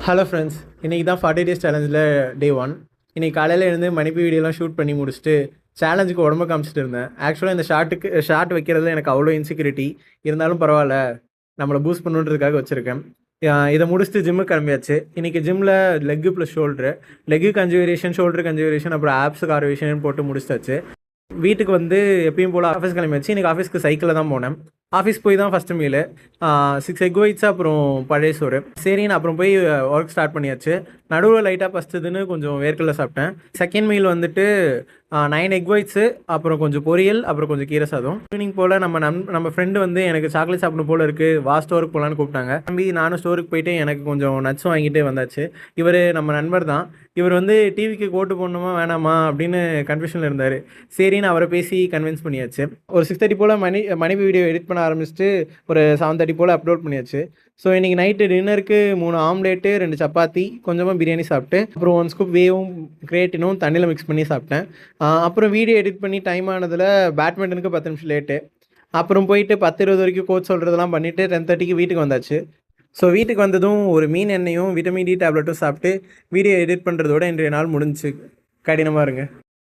Hello friends, இன்றைக்கி தான் 40 days சேலஞ்சில் டே 1. இன்றைக்கி காலையில் எழுந்து மணிப்பு வீடியோலாம் ஷூட் பண்ணி முடிச்சுட்டு சேலஞ்சுக்கு உடம்பு காமிச்சிட்டு இருந்தேன். ஆக்சுவலாக இந்த ஷார்ட் வைக்கிறதுல எனக்கு அவ்வளோ இன்செக்யூரிட்டி இருந்தாலும் பரவாயில்ல, நம்மளை பூஸ்ட் பண்ணுன்றதுக்காக வச்சுருக்கேன். இதை முடிச்சுட்டு ஜிம்முக்கு கிளம்பியாச்சு. இன்றைக்கி ஜிம்மில் லெக்கு ப்ளஸ் லெக்கு கன்ஜுவேஷன், ஷோல்டர் கன்ஜுவேஷன், அப்புறம் ஆப்ஸ் கார்வேஷன் போட்டு முடிச்சாச்சு. வீட்டுக்கு வந்து எப்பயும் போல் ஆஃபீஸ் கிளம்பியாச்சு. இன்றைக்கி ஆஃபீஸ்க்கு சைக்கிளில் தான் போனேன். ஆஃபீஸ் போய் தான் ஃபஸ்ட்டு மீல் 6 எக் ஒயிட்ஸ் அப்புறம் பழைய சோறு. சரின்னு அப்புறம் போய் ஒர்க் ஸ்டார்ட் பண்ணியாச்சு. நடுவில் லைட்டாக பஸ்ட்டுதுன்னு கொஞ்சம் வேர்க்கடலை சாப்பிட்டேன். செகண்ட் மீல் வந்துட்டு 9 எக் ஒயிட்ஸு, அப்புறம் கொஞ்சம் பொரியல், அப்புறம் கொஞ்சம் கீரை சாதம். ஈவினிங் போல் நம்ம ஃப்ரெண்டு வந்து எனக்கு சாக்லேட் சாப்பிடணும் போல் இருக்குது, ஸ்டோருக்கு போகலான்னு கூப்பிட்டாங்க. தம்பி நானும் ஸ்டோருக்கு போயிட்டு எனக்கு கொஞ்சம் நட்ஸ் வாங்கிட்டு வந்தாச்சு. இவர் நம்ம நண்பர் தான். இவர் வந்து டிவிக்கு கோட்டு போடணுமா வேணாமா அப்படின்னு கன்ஃபியூஷனில் இருந்தார். சரின்னு அவரை பேசி கன்வின்ஸ் பண்ணியாச்சு. ஒரு 6:30 போல் மனைவி வீடியோ எடிட் பண்ண ஆரம்பிச்சுட்டு ஒரு 7:30 போல் அப்லோட் பண்ணியாச்சு. ஸோ இன்றைக்கி நைட்டு டின்னருக்கு 3 ஆம்லேட்டு, 2 சப்பாத்தி, கொஞ்சமாக பிரியாணி சாப்பிட்டு, அப்புறம் 1 ஸ்கூப் வேவும் கிரேட்டினும் தண்ணியில் மிக்ஸ் பண்ணி சாப்பிட்டேன். அப்புறம் வீடியோ எடிட் பண்ணி டைம் ஆனதில் பேட்மிண்டனுக்கு 10 நிமிஷம் லேட்டு. அப்புறம் போயிட்டு 10:20 வரைக்கும் கோச் சொல்கிறதெல்லாம் பண்ணிவிட்டு 10:30க்கு வீட்டுக்கு வந்தாச்சு. ஸோ வீட்டுக்கு வந்ததும் ஒரு மீன் எண்ணெயும் விட்டமின் டி டேப்லெட்டும் சாப்பிட்டு வீடியோ எடிட் பண்ணுறதோட இன்றைய நாள் முடிஞ்சிச்சு. கடினமாக இருங்க.